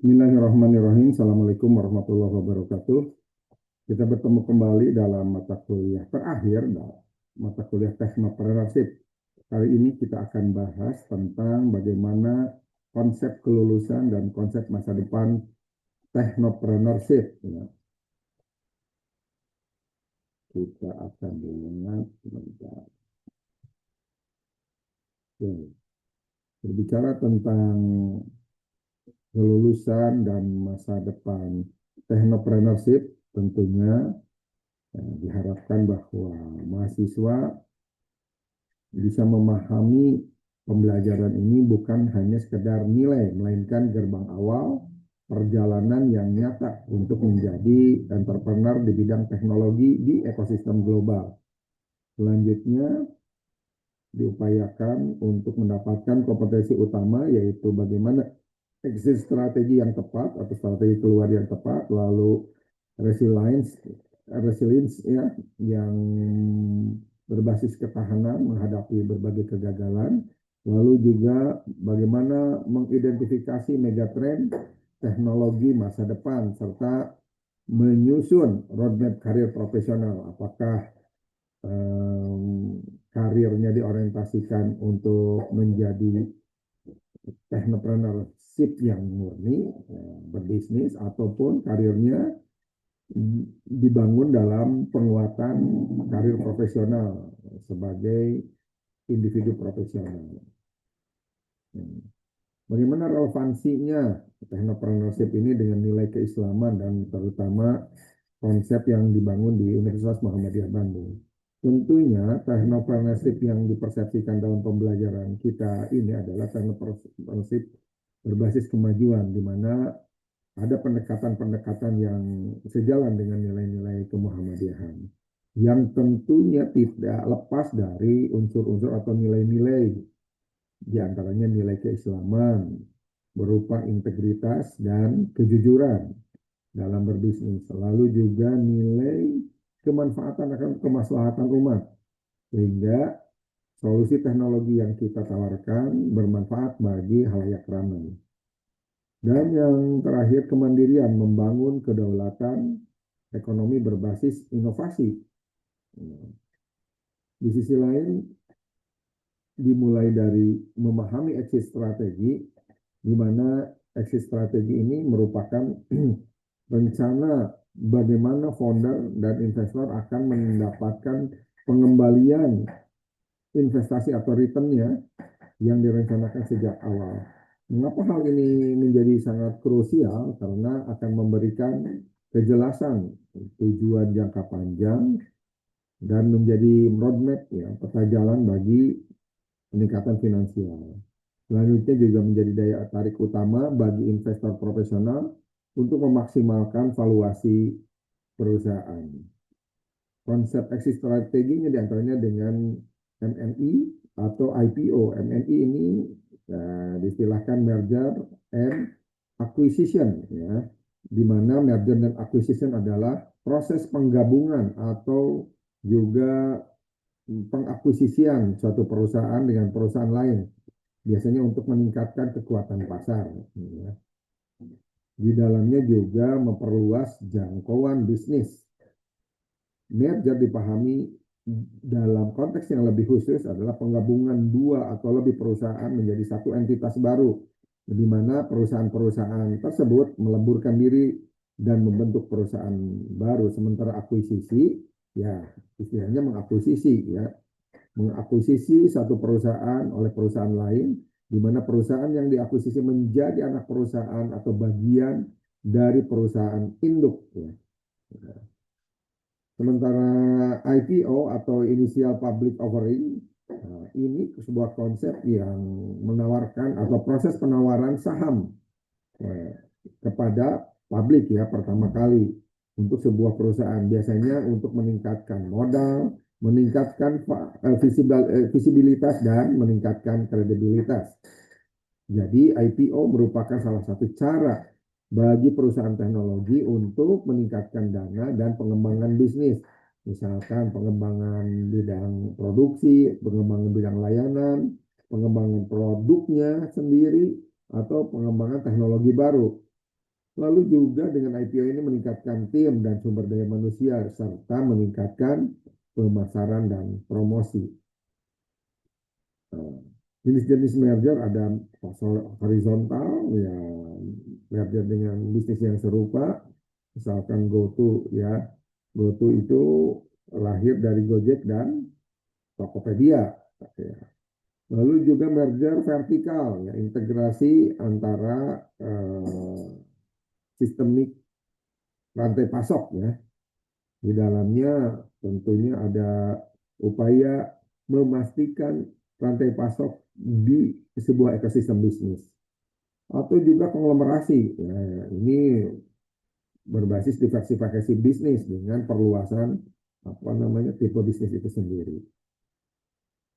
Bismillahirrahmanirrahim. Assalamualaikum warahmatullahi wabarakatuh. Kita bertemu kembali dalam mata kuliah terakhir, mata kuliah Technopreneurship. Kali ini kita akan bahas tentang bagaimana konsep kelulusan dan konsep masa depan Technopreneurship. Ya. Kita akan lihat sebentar. Oke. Berbicara tentang kelulusan dan masa depan Technopreneurship, tentunya diharapkan bahwa mahasiswa bisa memahami pembelajaran ini bukan hanya sekedar nilai, melainkan gerbang awal perjalanan yang nyata untuk menjadi entrepreneur di bidang teknologi di ekosistem global. Selanjutnya, diupayakan untuk mendapatkan kompetensi utama, yaitu bagaimana exit strategi yang tepat atau strategi keluar yang tepat, lalu resilience ya, yang berbasis ketahanan menghadapi berbagai kegagalan, lalu juga bagaimana mengidentifikasi megatrend teknologi masa depan, serta menyusun roadmap karir profesional. Apakah karirnya diorientasikan untuk menjadi technopreneurship yang murni, berbisnis, ataupun karirnya dibangun dalam penguatan karir profesional sebagai individu profesional. Bagaimana relevansinya technopreneurship ini dengan nilai keislaman dan terutama konsep yang dibangun di Universitas Muhammadiyah Bandung? Tentunya technopreneurship yang dipersepsikan dalam pembelajaran kita ini adalah technopreneurship berbasis kemajuan, di mana ada pendekatan-pendekatan yang sejalan dengan nilai-nilai kemuhammadiyahan, yang tentunya tidak lepas dari unsur-unsur atau nilai-nilai, di antaranya nilai keislaman berupa integritas dan kejujuran dalam berbisnis, lalu juga nilai kemanfaatan akan kemaslahatan umat, sehingga solusi teknologi yang kita tawarkan bermanfaat bagi halayak ramai. Dan yang terakhir, kemandirian, membangun kedaulatan ekonomi berbasis inovasi. Di sisi lain, dimulai dari memahami exit strategi, di mana exit strategi ini merupakan rencana bagaimana founder dan investor akan mendapatkan pengembalian investasi atau return-nya yang direncanakan sejak awal. Mengapa hal ini menjadi sangat krusial? Karena akan memberikan kejelasan tujuan jangka panjang dan menjadi roadmap, ya, peta jalan bagi peningkatan finansial. Selanjutnya juga menjadi daya tarik utama bagi investor profesional untuk memaksimalkan valuasi perusahaan. Konsep exit strateginya diantaranya dengan MNI atau IPO. MNI ini diistilahkan merger and acquisition, ya, di mana merger dan acquisition adalah proses penggabungan atau juga pengakuisisian suatu perusahaan dengan perusahaan lain, biasanya untuk meningkatkan kekuatan pasar. Ya. Di dalamnya juga memperluas jangkauan bisnis. Merger dipahami dalam konteks yang lebih khusus adalah penggabungan dua atau lebih perusahaan menjadi satu entitas baru, di mana perusahaan-perusahaan tersebut meleburkan diri dan membentuk perusahaan baru. Sementara akuisisi, ya istilahnya mengakuisisi, ya, mengakuisisi satu perusahaan oleh perusahaan lain, di mana perusahaan yang diakuisisi menjadi anak perusahaan atau bagian dari perusahaan induk. Ya. Sementara IPO atau Initial Public Offering, ini sebuah konsep yang menawarkan atau proses penawaran saham kepada publik, ya, pertama kali untuk sebuah perusahaan, biasanya untuk meningkatkan modal, meningkatkan visibilitas dan meningkatkan kredibilitas. Jadi IPO merupakan salah satu cara bagi perusahaan teknologi untuk meningkatkan dana dan pengembangan bisnis. Misalkan pengembangan bidang produksi, pengembangan bidang layanan, pengembangan produknya sendiri, atau pengembangan teknologi baru. Lalu juga dengan IPO ini meningkatkan tim dan sumber daya manusia serta meningkatkan pemasaran dan promosi. Nah, jenis-jenis merger ada horizontal, ya merger dengan bisnis yang serupa, misalkan GoTo ya, GoTo itu lahir dari Gojek dan Tokopedia. Ya. Lalu juga merger vertikal, ya, integrasi antara sistemik rantai pasok ya. Di dalamnya tentunya ada upaya memastikan rantai pasok di sebuah ekosistem bisnis. Atau juga konglomerasi. Ya, ini berbasis diversifikasi bisnis dengan perluasan apa namanya tipe bisnis itu sendiri.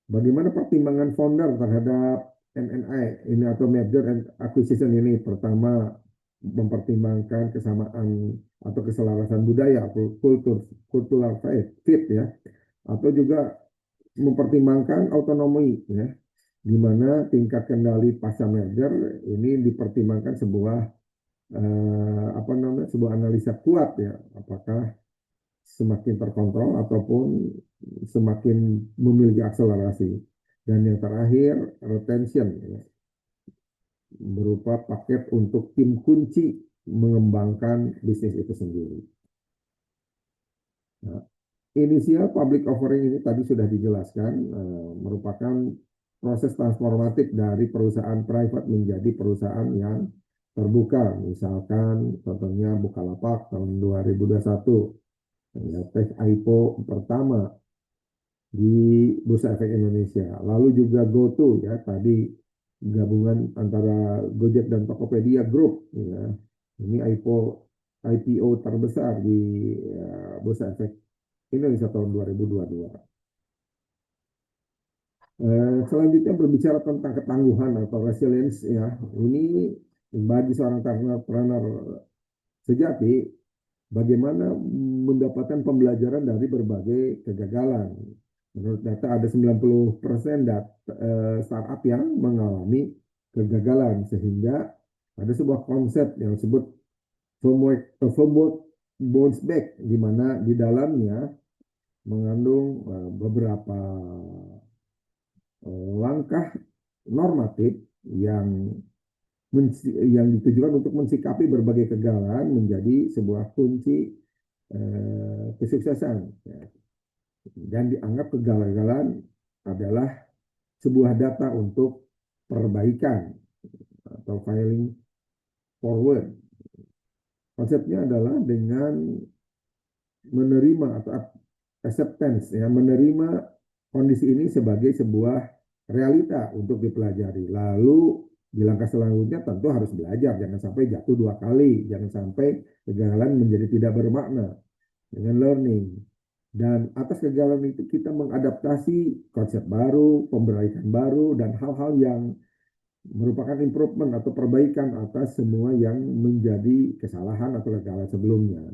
Bagaimana pertimbangan founder terhadap M&A ini atau merger and acquisition ini? Pertama, mempertimbangkan kesamaan atau keselarasan budaya atau cultural fit ya, atau juga mempertimbangkan autonomi ya, di mana tingkat kendali pasca merger ini dipertimbangkan sebuah apa namanya sebuah analisa kuat ya, apakah semakin terkontrol ataupun semakin memiliki akselerasi. Dan yang terakhir, retention ya, berupa paket untuk tim kunci mengembangkan bisnis itu sendiri. Nah, inisial public offering ini tadi sudah dijelaskan, merupakan proses transformatif dari perusahaan private menjadi perusahaan yang terbuka. Misalkan contohnya Bukalapak tahun 2021, ya, tes IPO pertama di Bursa Efek Indonesia. Lalu juga GoTo ya, tadi gabungan antara Gojek dan Tokopedia Group ya. Ini IPO terbesar di ya, Bursa Efek Indonesia tahun 2022. Selanjutnya berbicara tentang ketangguhan atau resilience ya. Ini bagi seorang entrepreneur sejati bagaimana mendapatkan pembelajaran dari berbagai kegagalan. Menurut data ada 90% startup yang mengalami kegagalan sehingga ada sebuah konsep yang disebut framework bounce back di mana di dalamnya mengandung beberapa langkah normatif yang ditujukan untuk mensikapi berbagai kegagalan menjadi sebuah kunci kesuksesan. Ya. Dan dianggap kegagalan adalah sebuah data untuk perbaikan atau filing forward. Konsepnya adalah dengan menerima atau acceptance, ya, menerima kondisi ini sebagai sebuah realita untuk dipelajari. Lalu di langkah selanjutnya tentu harus belajar, jangan sampai jatuh 2 kali, jangan sampai kegagalan menjadi tidak bermakna dengan learning. Dan atas kegagalan itu kita mengadaptasi konsep baru, pemberbaikan baru, dan hal-hal yang merupakan improvement atau perbaikan atas semua yang menjadi kesalahan atau kegagalan sebelumnya.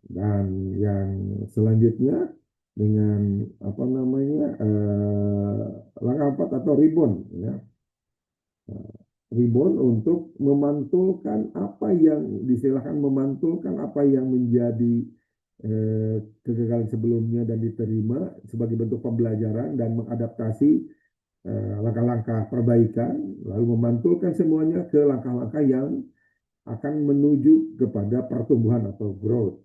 Dan yang selanjutnya dengan apa namanya langkah 4 atau rebound ya. Rebound untuk memantulkan apa yang distilahkan memantulkan apa yang menjadi kegagalan sebelumnya dan diterima sebagai bentuk pembelajaran dan mengadaptasi langkah-langkah perbaikan lalu memantulkan semuanya ke langkah-langkah yang akan menuju kepada pertumbuhan atau growth.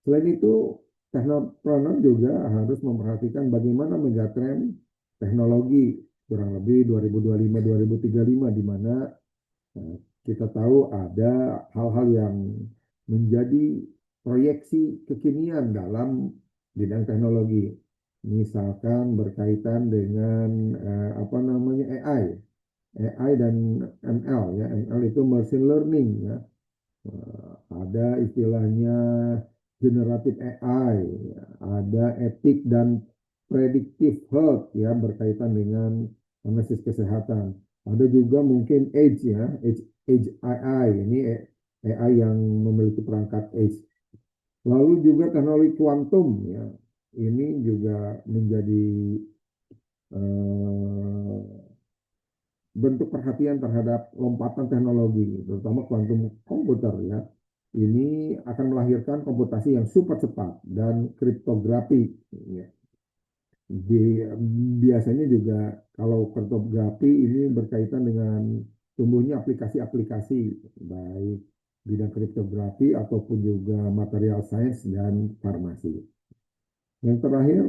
Selain itu, teknopreneur juga harus memperhatikan bagaimana megatrend teknologi kurang lebih 2025-2035 di mana kita tahu ada hal-hal yang menjadi proyeksi kekinian dalam bidang teknologi. Misalkan berkaitan dengan apa namanya AI dan ML ya. ML itu machine learning ya. Ada istilahnya generatif AI, ya. Ada etik dan predictive health ya berkaitan dengan analisis kesehatan. Ada juga mungkin edge ya, edge AI ini AI yang memiliki perangkat edge. Lalu juga teknologi kuantum ya, ini juga menjadi bentuk perhatian terhadap lompatan teknologi, terutama kuantum komputer ya. Ini akan melahirkan komputasi yang super cepat dan kriptografi. Ya. Biasanya juga kalau kriptografi ini berkaitan dengan tumbuhnya aplikasi-aplikasi, baik bidang kriptografi ataupun juga material science dan farmasi. Yang terakhir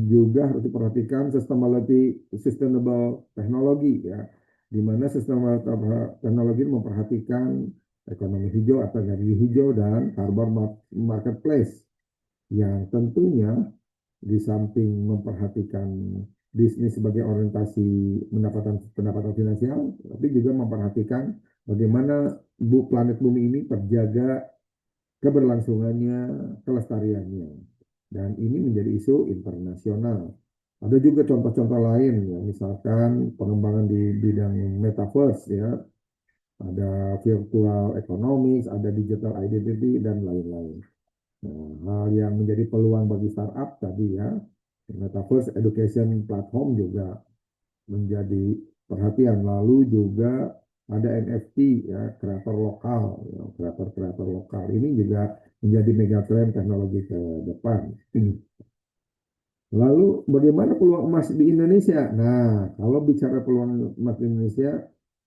juga harus diperhatikan sustainable teknologi ya, di mana sustainable teknologi memperhatikan ekonomi hijau atau energi hijau dan carbon marketplace yang tentunya di samping memperhatikan bisnis sebagai orientasi pendapatan finansial, tapi juga memperhatikan bagaimana planet bumi ini terjaga keberlangsungannya, kelestariannya. Dan ini menjadi isu internasional. Ada juga contoh-contoh lain, ya, misalkan pengembangan di bidang metaverse, ya, ada virtual economics, ada digital identity, dan lain-lain. Nah, hal yang menjadi peluang bagi startup tadi ya, metaverse education platform juga menjadi perhatian. Lalu juga ada NFT ya, kreator lokal, ya, kreator-kreator lokal. Ini juga menjadi megatrend teknologi ke depan. Lalu bagaimana peluang emas di Indonesia? Nah, kalau bicara peluang emas di Indonesia,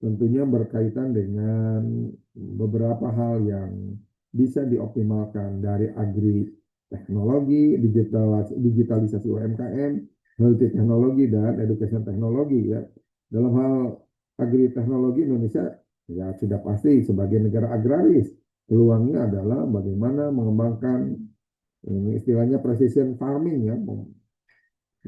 tentunya berkaitan dengan beberapa hal yang bisa dioptimalkan dari agri teknologi, digitalisasi UMKM, healthy teknologi, dan education teknologi ya. Dalam hal agri teknologi Indonesia ya sudah pasti sebagai negara agraris, peluangnya adalah bagaimana mengembangkan ini istilahnya precision farming ya,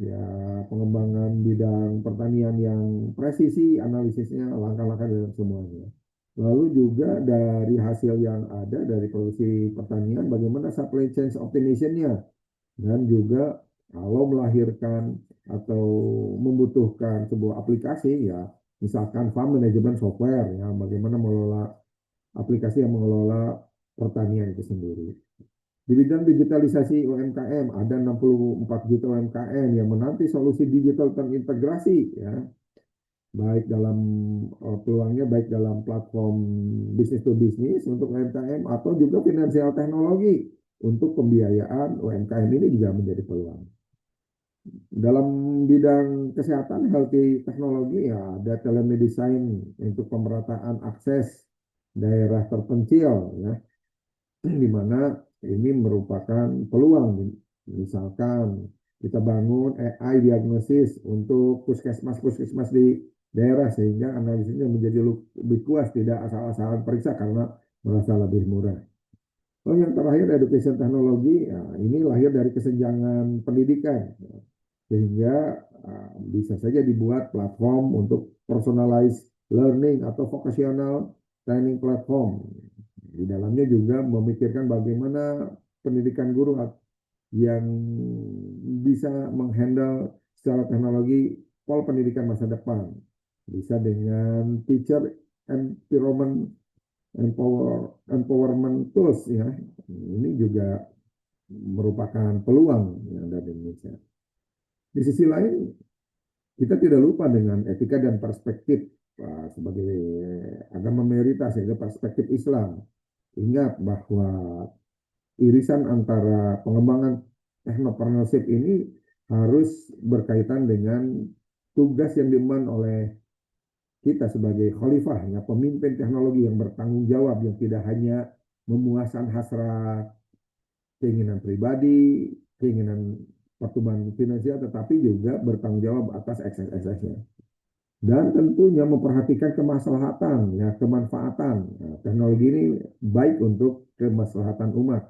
ya pengembangan bidang pertanian yang presisi, analisisnya, langkah-langkah dan semuanya. Lalu juga dari hasil yang ada dari produksi pertanian, bagaimana supply chain optimization-nya. Dan juga kalau melahirkan atau membutuhkan sebuah aplikasi, ya misalkan farm management software, ya bagaimana mengelola aplikasi yang mengelola pertanian itu sendiri. Di bidang digitalisasi UMKM ada 64 juta UMKM yang menanti solusi digital terintegrasi ya, baik dalam peluangnya baik dalam platform bisnis to bisnis untuk UMKM atau juga finansial teknologi untuk pembiayaan UMKM ini juga menjadi peluang. Dalam bidang kesehatan healthy teknologi ya ada telemedicine untuk pemerataan akses daerah terpencil ya, di mana ini merupakan peluang. Misalkan kita bangun AI diagnosis untuk puskesmas-puskesmas di daerah sehingga analisisnya menjadi lebih puas, tidak asal-asalan periksa karena merasa lebih murah. Lalu yang terakhir education teknologi, ya, ini lahir dari kesenjangan pendidikan sehingga bisa saja dibuat platform untuk personalized learning atau vocational training platform. Di dalamnya juga memikirkan bagaimana pendidikan guru yang bisa menghandle secara teknologi pola pendidikan masa depan. Bisa dengan teacher empowerment tools ya. Ini juga merupakan peluang yang ada di Indonesia. Di sisi lain, kita tidak lupa dengan etika dan perspektif sebagai agama mayoritas, yaitu perspektif Islam. Ingat bahwa irisan antara pengembangan technopreneurship ini harus berkaitan dengan tugas yang diemban oleh kita sebagai khalifah, ya, pemimpin teknologi yang bertanggung jawab, yang tidak hanya memuaskan hasrat keinginan pribadi, keinginan pertumbuhan finansial, tetapi juga bertanggung jawab atas ekses-eksesnya. Dan tentunya memperhatikan kemaslahatan, ya, kemanfaatan. Nah, teknologi ini baik untuk kemaslahatan umat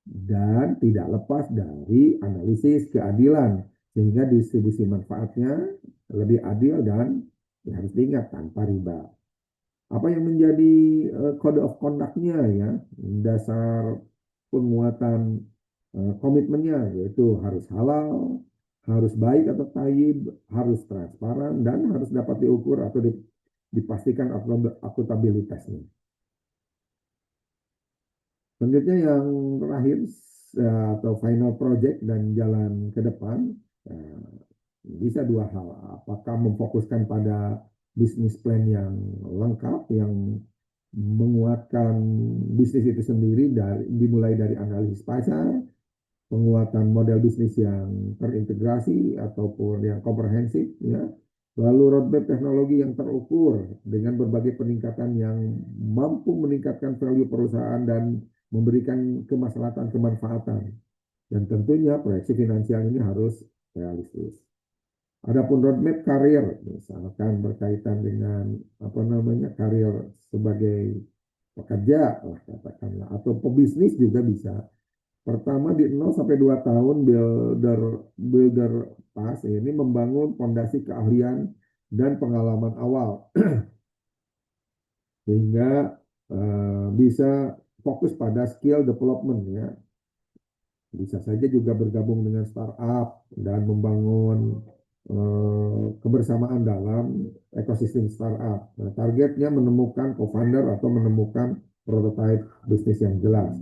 dan tidak lepas dari analisis keadilan sehingga distribusi manfaatnya lebih adil dan ya, harus diingat tanpa riba. Apa yang menjadi code of conduct-nya ya, dasar penguatan komitmennya yaitu harus halal, harus baik atau tayyib, harus transparan dan harus dapat diukur atau dipastikan akuntabilitasnya. Selanjutnya yang terakhir atau final project dan jalan ke depan bisa dua hal. Apakah memfokuskan pada bisnis plan yang lengkap, yang menguatkan bisnis itu sendiri, dimulai dari analisis pasar, penguatan model bisnis yang terintegrasi ataupun yang komprehensif, ya. Lalu roadmap teknologi yang terukur dengan berbagai peningkatan yang mampu meningkatkan value perusahaan dan memberikan kemaslahatan kemanfaatan. Dan tentunya proyeksi finansial ini harus realistis. Adapun roadmap karir, misalkan berkaitan dengan apa namanya karir sebagai pekerja, lah katakanlah, atau pebisnis juga bisa. Pertama di 0 sampai 2 tahun builder builder pas ini membangun fondasi keahlian dan pengalaman awal sehingga bisa fokus pada skill development, ya. Bisa saja juga bergabung dengan startup dan membangun kebersamaan dalam ekosistem startup. Nah, targetnya menemukan co-founder atau menemukan prototype bisnis yang jelas.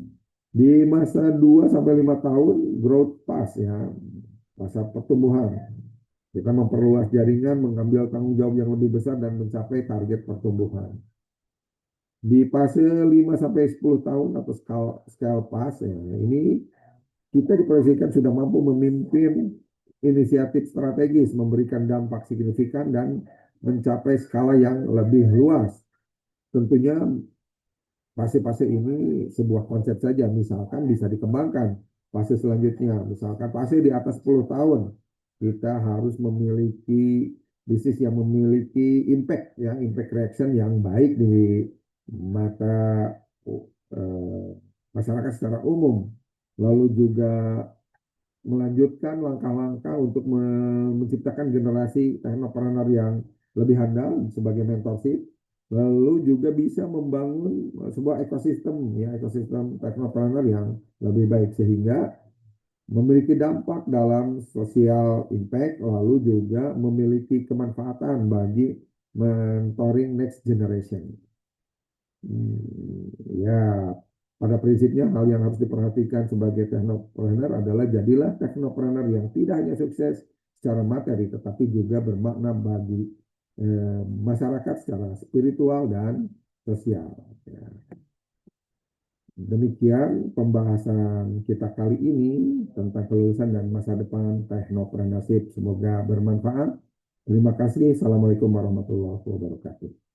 Di masa 2 sampai 5 tahun growth path, ya, masa pertumbuhan. Kita memperluas jaringan, mengambil tanggung jawab yang lebih besar dan mencapai target pertumbuhan. Di fase 5 sampai 10 tahun atau scale path, ya, ini kita diproyeksikan sudah mampu memimpin inisiatif strategis, memberikan dampak signifikan dan mencapai skala yang lebih luas. Tentunya fase-fase ini sebuah konsep saja, misalkan bisa dikembangkan fase selanjutnya, misalkan fase di atas 10 tahun, kita harus memiliki bisnis yang memiliki impact, ya, impact reaction yang baik di mata eh, masyarakat secara umum. Lalu juga melanjutkan langkah-langkah untuk menciptakan generasi teknopreneur yang lebih handal sebagai mentorship, lalu juga bisa membangun sebuah ekosistem, ya, ekosistem teknopreneur yang lebih baik sehingga memiliki dampak dalam sosial impact, lalu juga memiliki kemanfaatan bagi mentoring next generation. Ya, pada prinsipnya hal yang harus diperhatikan sebagai teknopreneur adalah jadilah teknopreneur yang tidak hanya sukses secara materi, tetapi juga bermakna bagi masyarakat secara spiritual dan sosial. Ya. Demikian pembahasan kita kali ini tentang kelulusan dan masa depan teknopreneurship. Semoga bermanfaat. Terima kasih. Assalamualaikum warahmatullahi wabarakatuh.